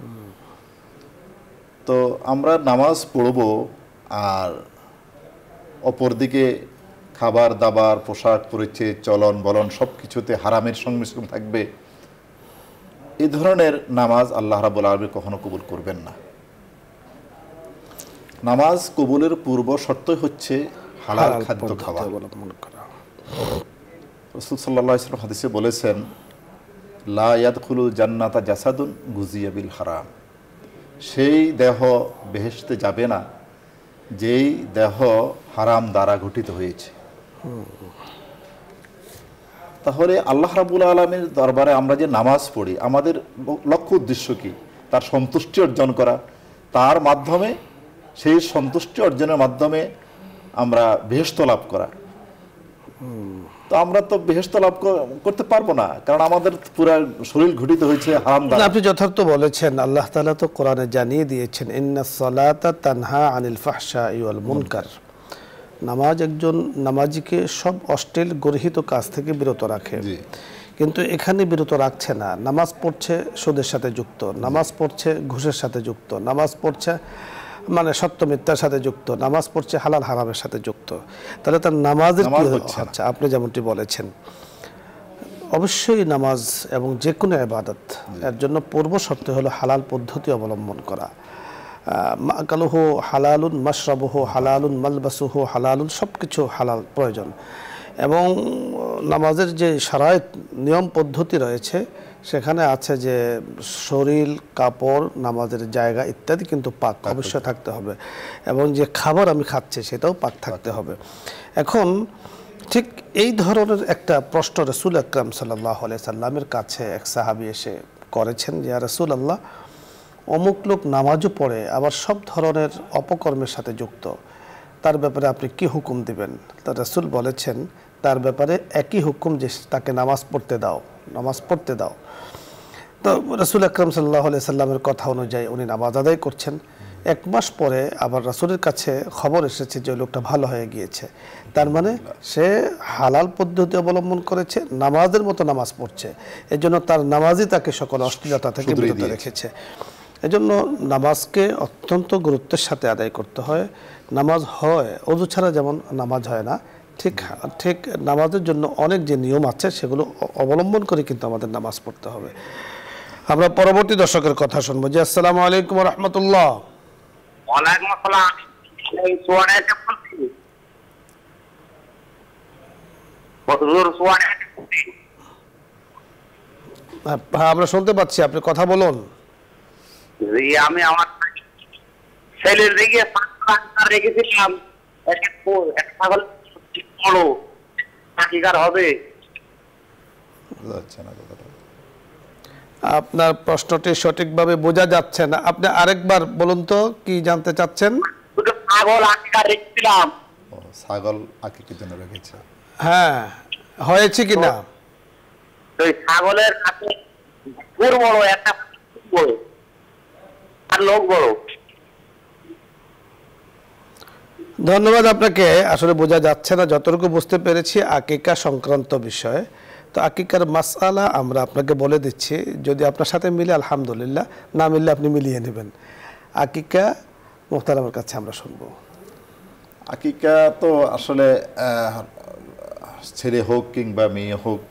তো আমরা নামাজ পড়ব, আর অপরদিকে খাবার দাবার, পোশাক পরিচ্ছদ, চলন বলন সব কিছুতে হারামের সংমিশ্রণ থাকবে, এই ধরনের নামাজ আল্লাহ রাব্বুল আলামিন কখনো কবুল করবেন না। নামাজ কবুলের পূর্ব শর্তই হচ্ছে হালাল খাদ্য খাওয়া। রাসূল সাল্লাল্লাহু আলাইহি ওয়াসাল্লাম হাদিসে বলেছেন, লা ইয়াদখুলুল জান্নাতা জাসাদুন গুজিয়া বিল হারাম, সেই দেহ বেহেশতে যাবে না যেই দেহ হারাম দ্বারা গঠিত হয়েছে। তাহলে আল্লাহ রাব্বুল আলামিনের দরবারে আমরা যে নামাজ পড়ি, আমাদের লক্ষ্য উদ্দেশ্য কি? তার সন্তুষ্টি অর্জন করা, তার মাধ্যমে, সেই সন্তুষ্টি অর্জনের মাধ্যমে আমরা বেহেশত লাভ করা। তো আমরা তো বেহেশত লাভ করতে পারবো না, কারণ আমাদের পুরো শরীর গঠিত হয়েছে হারাম দ্বারা। আপনি যথার্থ বলেছেন। আল্লাহ তাআলা তো কোরআনে জানিয়ে দিয়েছেন, ইন্নাস সালাতা তানহা আনিল ফাহশাই ওয়াল মুনকার, নামাজ একজন নামাজিকে সব অশ্লীল গর্হিত কাজ থেকে বিরত রাখে। কিন্তু এখানে বিরত রাখছে না, নামাজ পড়ছে সুদের সাথে যুক্ত, নামাজ পড়ছে ঘুষের সাথে যুক্ত, নামাজ পড়ছে মানে সত্য মিথ্যার সাথে যুক্ত, নামাজ পড়ছে হালাল হারামের সাথে যুক্ত। তাহলে তার নামাজের কি হচ্ছে? আপনি যেমনটি বলেছেন, অবশ্যই নামাজ এবং যে কোনো ইবাদত এর জন্য পূর্ব শর্ত হলো হালাল পদ্ধতি অবলম্বন করা। মাকালুহু হালালুন, মাশরাবুহু হালালুন, মালবাসুহু হালালুন, সব কিছু হালাল প্রয়োজন। এবং নামাজের যে শারায়েত, নিয়ম পদ্ধতি রয়েছে, সেখানে আছে যে শরীর, কাপড়, নামাজের জায়গা ইত্যাদি কিন্তু পাক অবশ্যই থাকতে হবে, এবং যে খাবার আমি খাচ্ছি সেটাও পাক থাকতে হবে। এখন ঠিক এই ধরনের একটা প্রশ্ন রাসূল আকরাম সাল্লাল্লাহু আলাইহি সাল্লামের কাছে এক সাহাবী এসে করেছেন, যে ইয়া রাসূলুল্লাহ, অমুক লোক নামাজও পড়ে আবার সব ধরনের অপকর্মের সাথে যুক্ত, তার ব্যাপারে আপনি কি হুকুম দিবেন? তার রাসূল বলেছেন, তার ব্যাপারে একই হুকুম, যে তাকে নামাজ পড়তে দাও, নামাজ পড়তে দাও। তো রাসূল আকরাম সাল্লাল্লাহু আলাইহি সাল্লামের কথা অনুযায়ী উনি নামাজ আদায় করছেন। 1 মাস পরে আবার রাসূলের কাছে খবর এসেছে যে লোকটা ভালো হয়ে গিয়েছে, তার মানে সে হালাল পদ্ধতি অবলম্বন করেছে, নামাজের মতো নামাজ পড়ছে, এজন্য তার নামাজই তাকে সকল অশ্লীলতা থেকে বিরত রেখেছে। এজন্য নামাজকে অত্যন্ত গুরুত্বের সাথে আদায় করতে হয়। নামাজ হয়, ওযু ছাড়া যেমন নামাজ হয় না, ঠিক ঠিক নামাজের জন্য অনেক যে নিয়ম আছে সেগুলো অবলম্বন করে কিন্তু আমাদের নামাজ পড়তে হবে। আমরা পরবর্তী দর্শকের কথা শুনবো। জি, আসসালামু আলাইকুম ওয়া রাহমাতুল্লাহ। ওয়ালাইকুম আসসালাম। এই সোয়ানাতে বলছি। কতদূর সোয়ানাতে বলছি? হ্যাঁ, আমরা শুনতে পাচ্ছি, আপনি কথা বলুন। জি, আমি আমার ছেলের দিকে সাতটা রেখেছিলাম। একটা ছাগল বড় আকিকার হবে। বোঝা যাচ্ছে না কথাটা। আপনার প্রশ্নটি সঠিকভাবে বোঝা যাচ্ছে না, আপনি আরেকবার বলুন তো কি জানতে চাচ্ছেন। দুটো ছাগল আকিকার রেখেছিলাম। ও, ছাগল আকিকের জন্য রেখেছে। হ্যাঁ, হয়েছে কিনা? তো এই ছাগলের কাছে পুর বড় একটা বড় আর লোক বড়। ধন্যবাদ আপনাকে। আসলে বোঝা যাচ্ছে না, যতটুকু বুঝতে পেরেছি আকিকা সংক্রান্ত বিষয়। তো আকিকার মাসআলা আমরা আপনাকে বলে দিচ্ছি, যদি আপনার সাথে মিলে আলহামদুলিল্লাহ, না মিললে আপনি মিলিয়ে নেবেন। আকিকা মুহতারামের কাছে আমরা শুনবো। আকিকা তো আসলে ছেলে হোক কিংবা মেয়ে হোক,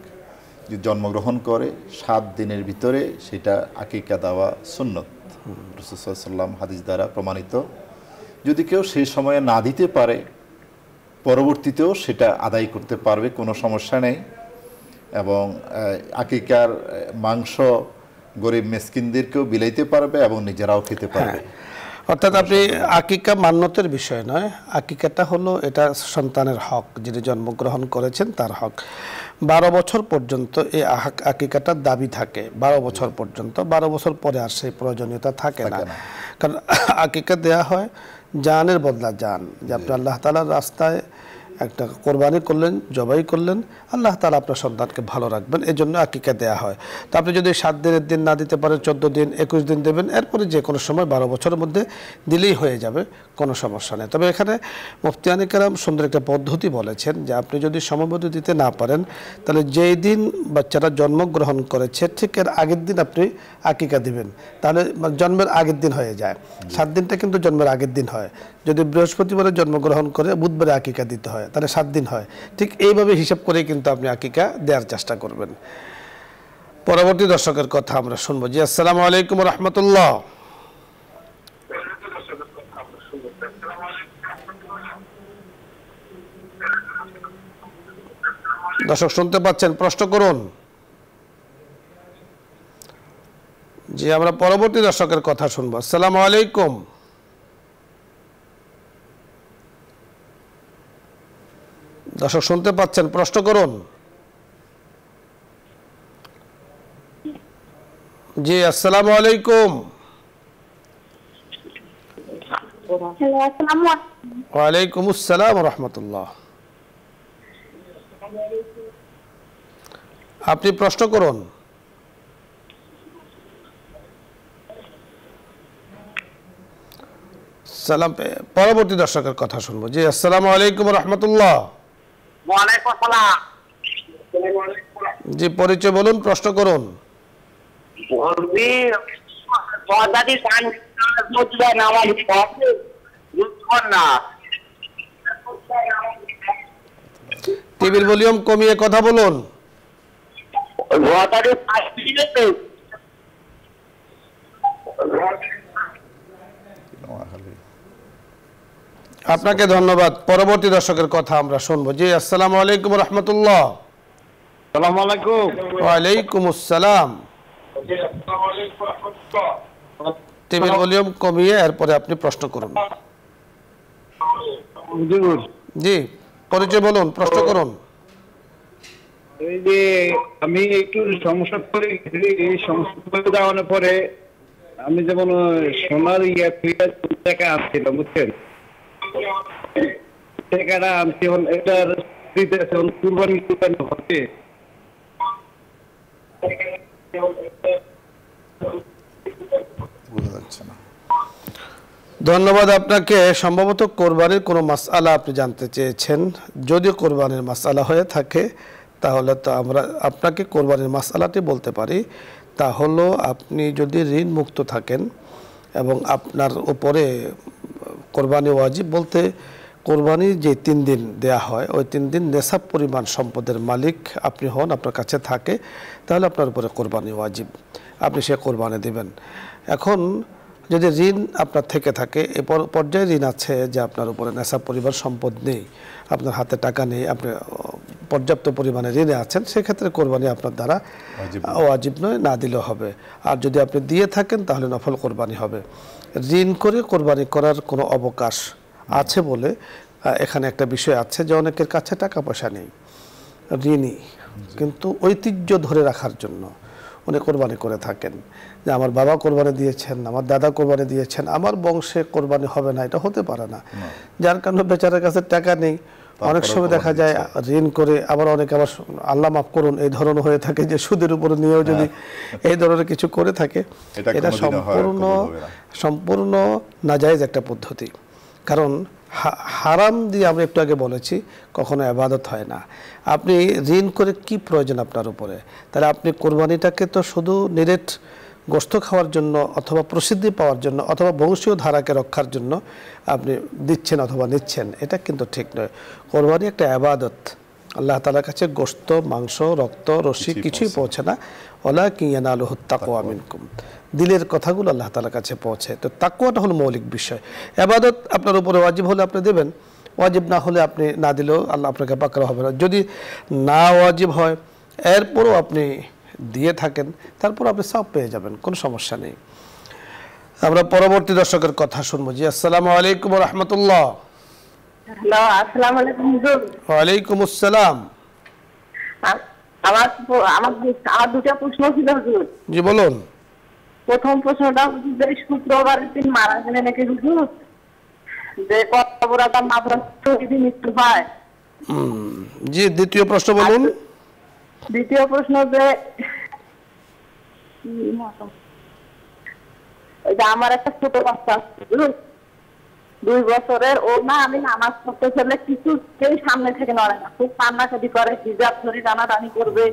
যদি জন্মগ্রহণ করে 7 দিনের ভিতরে সেটা আকিকা দেওয়া সুন্নত, রাসূল সাল্লাল্লাহু আলাইহি ওয়াসাল্লাম হাদিস দ্বারা প্রমাণিত। যদি কেউ সেই সময়ে না দিতে পারে, পরবর্তীতেও সেটা আদায় করতে পারবে, কোনো সমস্যা নেই। এবং আকিকার মাংস গরিব মিসকিনদেরকেও বিলাইতে পারবে এবং নিজেরাও খেতে পারবে। অর্থাৎ আপনি আকিকা মান্যতের বিষয় নয়, আকিকাটা হলো এটা সন্তানের হক, যিনি জন্মগ্রহণ করেছেন তার হক। 12 বছর পর্যন্ত এই আকিকাটার দাবি থাকে, 12 বছর পর্যন্ত। 12 বছর পরে আর সেই প্রয়োজনীয়তা থাকে না, কারণ আকিকা দেয়া হয় জানের বদলা জান, যে আপনি আল্লাহ তাআলার রাস্তায় একটা কোরবানি করলেন, জবাই করলেন, আল্লাহ তাআলা আপনার সন্তানকে ভালো রাখবেন, এই জন্য আকিকা দেয়া হয়। তো আপনি যদি 7 দিনের দিন না দিতে পারেন, 14 দিন, 21 দিন দেবেন, এরপরে যে কোনো সময় 12 বছরের মধ্যে দিলেই হয়ে যাবে, কোনো সমস্যা নেই। তবে এখানে মুফতিয়ানে কেরাম সুন্দর একটা পদ্ধতি বলেছেন যে আপনি যদি সময়মতো দিতে না পারেন, তাহলে যেই দিন বাচ্চাটা জন্মগ্রহণ করেছে ঠিক এর আগের দিন আপনি আকিকা দিবেন, তাহলে জন্মের আগের দিন হয়ে যায়। 7 দিনটা কিন্তু জন্মের আগের দিন হয়। যদি বৃহস্পতিবারে জন্মগ্রহণ করে বুধবারে আকিকা দিতে হয়, তাহলে 7 দিন হয়। ঠিক এইভাবে হিসাব করে কিন্তু আপনি আকিকা দেওয়ার চেষ্টা করবেন। পরবর্তী দর্শকের কথা আমরা শুনবো। জি, আসসালামু আলাইকুম ওয়া রাহমাতুল্লাহ। দর্শক শুনতে পাচ্ছেন? প্রশ্ন করুন। জি, আমরা পরবর্তী দর্শকের কথা শুনবো। আসসালামু আলাইকুম। দর্শক শুনতে পাচ্ছেন? প্রশ্ন করুন। জি, আসসালামু আলাইকুম। ওয়ালাইকুম আসসালাম ওয়া রাহমাতুল্লাহ। আপনি প্রশ্ন করুন। সালাম। পরবর্তী দর্শকের কথা শুনবো। জি, আসসালামু আলাইকুম ওয়া রাহমাতুল্লাহ। ওয়ালাইকুম আসসালাম। জি, পরিচয় বলুন, প্রশ্ন করুন। বলবি পদাদি পান মুজবা নামাজ পড়ে বুঝছেন না? টিভির ভলিউম কমিয়ে কথা বলুন। পদাদি পান দিতে আপনাকে ধন্যবাদ। পরবর্তী দর্শকের কথা আমরা শুনবো। জি, আসসালামু আলাইকুম ওয়া রাহমাতুল্লাহ। আসসালামু আলাইকুম। ওয়ালাইকুম আসসালাম। টিভির ভলিউম কমিয়ে এরপরে আপনি প্রশ্ন করুন। জি, পরিচয় বলুন, প্রশ্ন করুন। এই যে আমি একটু সমস্যা করে এই সমস্যা করে যাওয়ার পরে আমি যেমন সোনার টাকা আসছিল, বুঝছেন? টাকাটা আমি এটার কুরবানি হচ্ছে। বোঝা যাচ্ছে না। ধন্যবাদ আপনাকে। সম্ভবত কোরবানির কোনো মাসআলা আপনি জানতে চেয়েছেন। যদি কোরবানির মাসআলা হয়ে থাকে তাহলে তো আমরা আপনাকে কোরবানির মাসআলাটি বলতে পারি। তা হলো আপনি যদি ঋণ মুক্ত থাকেন এবং আপনার উপরে কোরবানি ওয়াজিব বলতে কোরবানি যে 3 দিন দেয়া হয় ওই 3 দিন নেশাব পরিমাণ সম্পদের মালিক আপনি হন, আপনার কাছে থাকে, তাহলে আপনার উপরে কোরবানি ওয়াজিব, আপনি সে কোরবানি দিবেন। এখন যদি ঋণ আপনার থেকে থাকে, এ পর্যায়ে ঋণ আছে যে আপনার উপরে নেশাব পরিমাণ সম্পদ নেই, আপনার হাতে টাকা নেই, আপনি পর্যাপ্ত পরিমাণে ঋণে আছেন, সেক্ষেত্রে কোরবানি আপনার দ্বারা ওয়াজিব নয়, না দিলেও হবে। আর যদি আপনি দিয়ে থাকেন তাহলে নফল কোরবানি হবে। ঋণ করে কোরবানি করার কোনো অবকাশ আছে বলে এখানে একটা বিষয় আছে যে অনেকের কাছে টাকা পয়সা নেই, ঋণী, কিন্তু ঐতিহ্য ধরে রাখার জন্য উনি কোরবানি করে থাকেন, যে আমার বাবা কোরবানি দিয়েছেন, আমার দাদা কোরবানি দিয়েছেন, আমার বংশে কোরবানি হবে না, এটা হতে পারে না। যার কারণে বেচারার কাছে টাকা নেই, অনেক সময় দেখা যায় ঋণ করে, আবার অনেকে আবার আল্লাহ মাফ করুন এই ধরনের হয়ে থাকে যে সুদের উপরে নিয়েও যদি এই ধরনের কিছু করে থাকে, এটা সম্পূর্ণ নাজায়েজ একটা পদ্ধতি। কারণ হারাম দিয়ে আমরা একটু আগে বলেছি কখনো ইবাদত হয় না। আপনি ঋণ করে কি প্রয়োজন আপনার উপরে? তাহলে আপনি কোরবানিটাকে তো শুধু নিরেট গোশত খাওয়ার জন্য অথবা প্রসিদ্ধি পাওয়ার জন্য অথবা বংশীয় ধারাকে রক্ষার জন্য আপনি দিচ্ছেন অথবা নিচ্ছেন, এটা কিন্তু ঠিক নয়। কোরবানি একটা ইবাদত, আল্লাহ তাআলার কাছে গোশত, মাংস, রক্ত, রশি কিছুই পৌঁছে না। ওয়ালাকিন ইয়ানালুহুত তাকওয়া মিনকুম, দিলের কথাগুলো আল্লাহ তাআলার কাছে পৌঁছে। তো তাকওয়াটা হলো মৌলিক বিষয়। ইবাদত আপনার উপরে ওয়াজিব হলে আপনি দেবেন, ওয়াজিব না হলে আপনি না দিলেও আল্লাহ আপনাকে পাক করা হবে না। যদি না ওয়াজিব হয় এরপরও আপনি দিয়ে থাকেন, তারপর আপনি সওয়াব পেয়ে যাবেন, কোনো সমস্যা নেই। আমরা পরবর্তী দর্শকের কথা শুনবো। জি, আসসালামু আলাইকুম ওয়া রাহমাতুল্লাহ। হ্যালো, আসসালামু আলাইকুম হুজুর। ওয়া আলাইকুম আসসালাম। আমার দুটো প্রশ্ন ছিল হুজুর। জি বলুন। প্রথম প্রশ্নটা হচ্ছে যে শুক্রবারের দিন মারা গেলে নাকি হুজুর যে কবরাটা মাদ্রাসা মৃত্যু হয়। জি, দ্বিতীয় প্রশ্ন বলুন। দ্বিতীয় প্রশ্ন যে আমার একটা ছোট বাচ্চা আছে 2 বছরের, ও না আমি নামাজ পড়তে চলে কিছুতেই সামনে থেকে নড়ে না, খুব কান্নাকাটি করে, হিজাব ধরে টানাটানি করবে,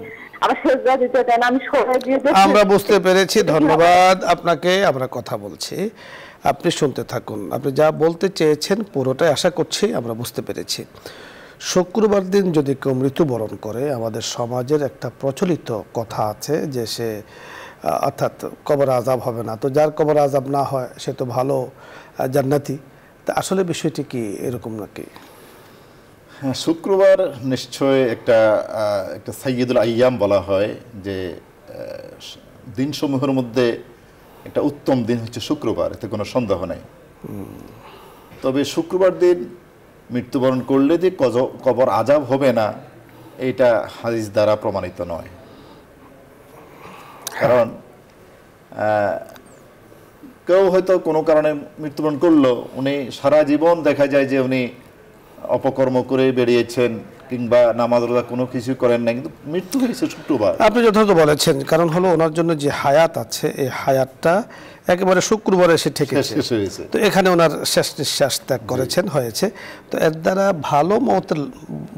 আবার সেজদা দিতে দেয় না, আমি সরে গিয়ে আমরা বুঝতে পেরেছি, ধন্যবাদ আপনাকে। আমরা কথা বলছি, আপনি শুনতে থাকুন। আপনি যা বলতে চেয়েছেন পুরোটাই আশা করছি আমরা বুঝতে পেরেছি। শুক্রবার দিন যদি কেউ মৃত্যুবরণ করে, আমাদের সমাজের একটা প্রচলিত কথা আছে যে সে অর্থাৎ কবর আযাব হবে না। তো যার কবর আযাব না হয় সে তো ভালো জান্নাতি। তা আসলে বিষয়টি কি এরকম নাকি? হ্যাঁ, শুক্রবার নিশ্চয় একটা সাইয়্যিদুল আইয়াম বলা হয়, যে দিনসমূহের মধ্যে একটা উত্তম দিন হচ্ছে শুক্রবার, এতে কোনো সন্দেহ নাই। তবে শুক্রবার দিন মৃত্যুবরণ করলে যে কবর আযাব হবে না, এটা হাদিস দ্বারা প্রমাণিত নয়। কারণ কেউ হয়তো কোনো কারণে মৃত্যুবরণ করলো, উনি সারা জীবন দেখা যায় যে উনি অপকর্ম করে বেরিয়েছেন কিংবা নামাজ রোজা কোনো কিছু করেন না, কিন্তু মৃত্যু হয়েছে শুক্রবার। আপনি যথার্থ বলেছেন, কারণ হলো ওনার জন্য যে হায়াত আছে এই হায়াতটা একেবারে শুক্রবারে এসে ঠেকেছে। তো এখানে ওনার শেষ নিঃশ্বাস ত্যাগ করেছেন, হয়েছে। তো এর দ্বারা ভালো মৌত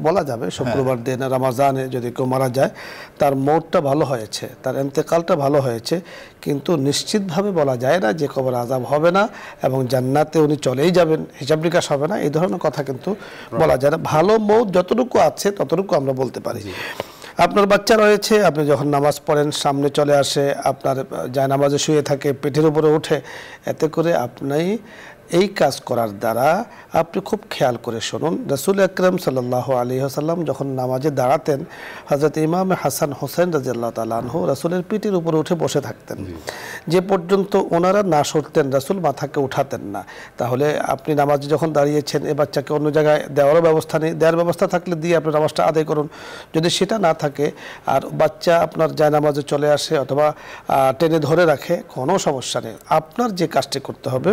বলা যাবে। শুক্রবার দিন রমজানে যদি কেউ মারা যায় তার মৌতটা ভালো হয়েছে, তার ইন্তেকালটা ভালো হয়েছে, কিন্তু নিশ্চিতভাবে বলা যায় না যে কবর আযাব হবে না এবং জান্নাতে উনি চলেই যাবেন, হিসাব নিকাশ হবে না, এই ধরনের কথা কিন্তু বলা যায় না। ভালো মৌত যতটুকু আছে ততটুকু আমরা বলতে পারি। আপনার বাচ্চা রয়েছে, আপনি যখন নামাজ পড়েন সামনে চলে আসে, আপনার জায়নামাজে শুয়ে থাকে, পেটের উপরে ওঠে, এতে করে আপনি এই কাজ করার দ্বারা আপনি খুব খেয়াল করে শুনুন, রাসূল আকরাম সাল্লাল্লাহু আলাইহি ওয়াসাল্লাম যখন নামাজে দাঁড়াতেন, হযরত ইমাম হাসান হোসেন রাদিয়াল্লাহু তাআলা আনহু রাসূলের পিঠের উপরে উঠে বসে থাকতেন, যে পর্যন্ত ওনারা না সরতেন রাসূল মাথাকে উঠাতেন না। তাহলে আপনি নামাজে যখন দাঁড়িয়েছেন, এ বাচ্চাকে অন্য জায়গায় দেওয়ারও ব্যবস্থা নেই, দেওয়ার ব্যবস্থা থাকলে দিয়ে আপনি নামাজটা আদায় করুন। যদি সেটা না থাকে আর বাচ্চা আপনার জায়নামাজে চলে আসে অথবা টেনে ধরে রাখে, কোনো সমস্যা নেই। আপনার যে কাজটি করতে হবে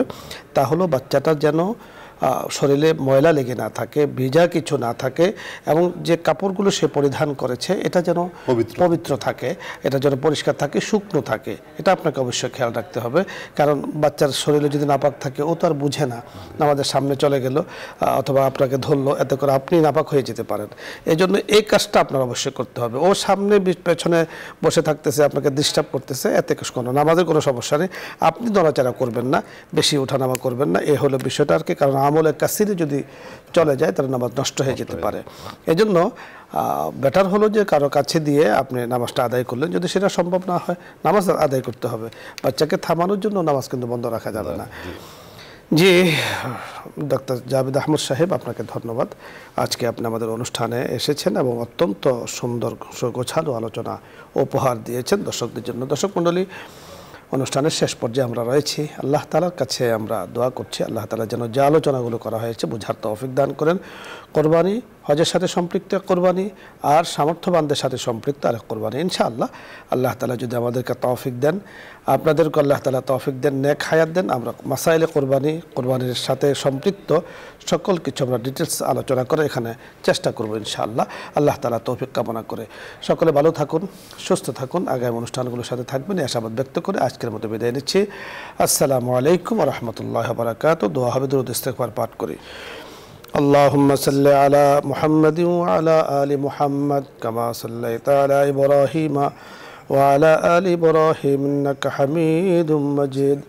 তা হলো বাচ্চাটা যেন শরীরে ময়লা লেগে না থাকে, ভিজা কিছু না থাকে, এবং যে কাপড়গুলো সে পরিধান করেছে এটা যেন পবিত্র থাকে, এটা যেন পরিষ্কার থাকে, শুকনো থাকে। এটা আপনাকে অবশ্যই খেয়াল রাখতে হবে, কারণ বাচ্চার শরীরে যদি নাপাক থাকে ও তো আর বুঝে না, আমাদের সামনে চলে গেল অথবা আপনাকে ধরলো, এতে করে আপনি নাপাক হয়ে যেতে পারেন। এই জন্য এই কাজটা আপনার অবশ্যই করতে হবে। ও সামনে পেছনে বসে থাকতেছে, আপনাকে ডিস্টার্ব করতেছে, এতে কোনো নামাজের কোনো সমস্যা নেই। আপনি নড়াচড়া করবেন না, বেশি ওঠানামা করবেন না, এই হলো বিষয়টা আর কি। কারণ আমলে কাসিরে যদি চলে যায় তাহলে নামাজ নষ্ট হয়ে যেতে পারে। এই জন্য বেটার হলো যে কারো কাছে দিয়ে আপনি নামাজটা আদায় করলেন। যদি সেটা সম্ভব না হয় নামাজ আদায় করতে হবে। বাচ্চাকে থামানোর জন্য নামাজ কিন্তু বন্ধ রাখা যাবে না। জি, ডক্টর জাভেদ আহমদ সাহেব, আপনাকে ধন্যবাদ। আজকে আপনি আমাদের অনুষ্ঠানে এসেছেন এবং অত্যন্ত সুন্দর গোছালো আলোচনা উপহার দিয়েছেন দর্শকদের জন্য। দর্শক মণ্ডলী, অনুষ্ঠানের শেষ পর্যায়ে আমরা রয়েছি। আল্লাহ তাআলার কাছে আমরা দোয়া করছি, আল্লাহ তাআলা যেন যে আলোচনাগুলো করা হয়েছে বুঝার তৌফিক দান করেন। কোরবানি, হজের সাথে সম্পৃক্ত কোরবানি আর সামর্থ্যবানদের সাথে সম্পৃক্ত আরেক কোরবানি, ইনশাআল্লাহ আল্লাহ তাআলা যদি আমাদেরকে তৌফিক দেন, আপনাদেরকে আল্লাহ তাআলা তৌফিক দেন, নেক হায়াত দেন, আমরা মাসাইলে কোরবানির সাথে সম্পৃক্ত সকল কিছু আমরা ডিটেলস আলোচনা করে এখানে চেষ্টা করব ইনশাআল্লাহ। আল্লাহ তাআলা তৌফিক কামনা করে সকলে ভালো থাকুন, সুস্থ থাকুন, আগামী অনুষ্ঠানগুলোর সাথে থাকবেন এই আশাবাদ ব্যক্ত করে আজকের মতো বিদায় নিচ্ছি। আসসালামু আলাইকুম ওয়া রাহমাতুল্লাহি ওয়া বারাকাতুহু। দোয়া হবে, দরুদ ইস্তিগফার পাঠ করি। اللهم صل على محمد وعلى آل محمد كما صليت على إبراهيم وعلى آل إبراهيم إنك حميد مجيد.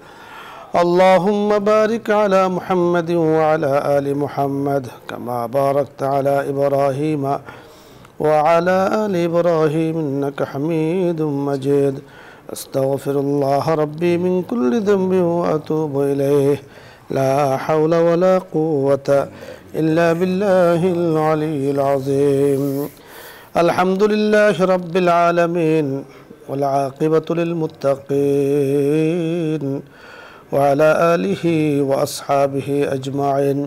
اللهم بارك على محمد وعلى آل محمد كما باركت على إبراهيم وعلى آل إبراهيم إنك حميد مجيد. أستغفر الله ربي من كل ذنب وأتوب إليه. لا حول ولا قوة إلا بالله العلي العظيم. الحمد لله رب العالمين والعاقبة للمتقين وعلى آله وأصحابه أجمعين.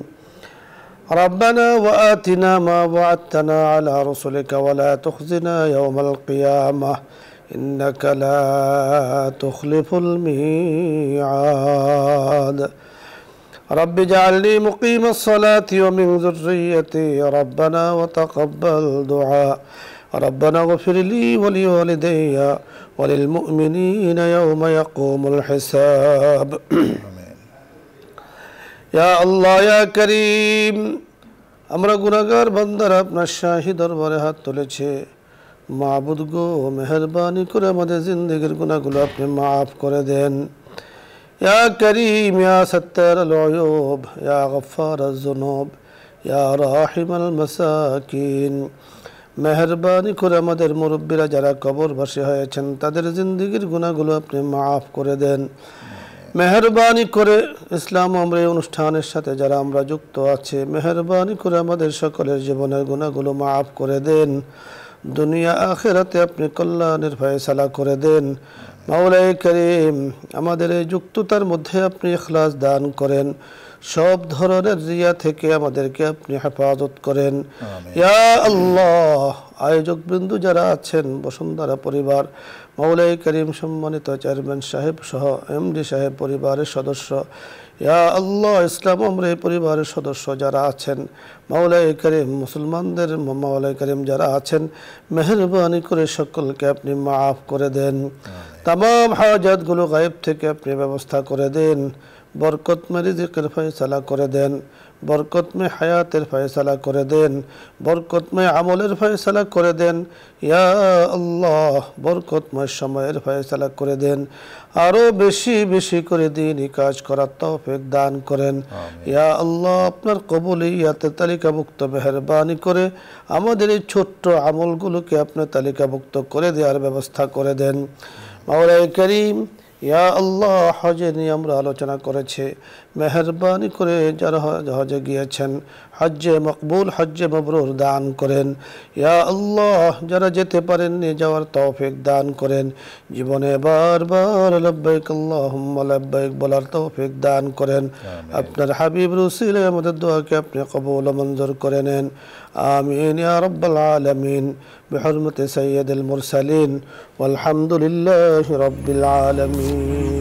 ربنا وآتنا ما وعدتنا على رسلك ولا تخزنا يوم القيامة إنك لا تخلف الميعاد. رب اجعلني مقيم الصلاة ومن ذريتي ربنا وتقبل دعاء. ربنا اغفر لي ولوالدي وللمؤمنين يوم يقوم الحساب. يا الله يا كريم, আমরা গুনাহগার বান্দারা আপনার শাহী দরবারে হাত তুলেছে। মাবুদ গো, মেহেরবানি করে আমাদের জিন্দেগির গুনাহগুলো আপনি মাফ করে দেন। يا كريم يا ستار العيوب يا غفار الذنوب يا راحم المساكين, মেহেরবানি করে আমাদের মুরব্বীরা যারা কবরবাসী হয়েছেন তাদের জিন্দেগির গুনাহগুলো আপনি মাফ করে দেন। মেহেরবানি করে ইসলাম আমরা এই অনুষ্ঠানের সাথে যারা আমরা যুক্ত আছে, মেহেরবানি করে আমাদের সকলের জীবনের গুনাহগুলো মাফ করে দেন। দুনিয়া আখিরাতে আপনি কল্যাণের ফয়সালা করে দেন। মাওলাই করিম, আমাদের এই যুক্ততার মধ্যে আপনি ইখলাস দান করেন। সব ধরনের রিয়া থেকে আমাদেরকে আপনি হেফাজত করেন। ইয়া আল্লাহ, আয়োজক বিন্দু যারা আছেন, বসুন্ধরা পরিবার, মাওলাই করিম সম্মানিত চেয়ারম্যান সাহেব সহ এমডি সাহেব পরিবারের সদস্য, ইয়া আল্লাহ ইসলাম আমরা এই পরিবারের সদস্য যারা আছেন, মাওলাই করিম মুসলমানদের মাওলাই করিম যারা আছেন, মেহেরবানি করে সকলকে আপনি মাফ করে দেন। तमाम হাজাতগুলো গায়েব থেকে আপনি ব্যবস্থা করে দেন। বরকত মে রিজিকের ফয়সালা করে দেন, বরকত মে হায়াতের ফয়সালা করে দেন, বরকত মে আমলের ফয়সালা করে দেন। ইয়া আল্লাহ, বরকতময় সময়ের ফয়সালা করে দেন। আরও বেশি বেশি করে দিনই কাজ করার তৌফিক দান করেন। ইয়া আল্লাহ, আপনার কবুলিয়াতে তালিকাভুক্ত মেহেরবানি করে আমাদের এই ছোট্ট আমলগুলোকে আপনার তালিকাভুক্ত করে দেওয়ার ব্যবস্থা করে দেন। মাওলাই করিম, ইয়া আল্লাহ, হজে নিয়ে আমরা আলোচনা করেছি, মেহেরবানি করে যারা হজে গিয়েছেন হজ্জে মকবুল হজ্জে মবরুর দান করেন। ইয়া আল্লাহ, যারা যেতে পারেননি যাওয়ার তৌফিক দান করেন। জীবনে বারবার লব্বাইক আল্লাহুম্মা লব্বাইক বলার তৌফিক দান করেন। আপনার হাবিব রসুলে আমাদের দোয়াকে আপনি কবুল ও মঞ্জুর করে নেন। আমিন ইয়া রাব্বাল আলামিন বিহুরমতি সাইয়্যিদিল মুরসালিন ওয়ালহামদুলিল্লাহি রাব্বিল আলামিন।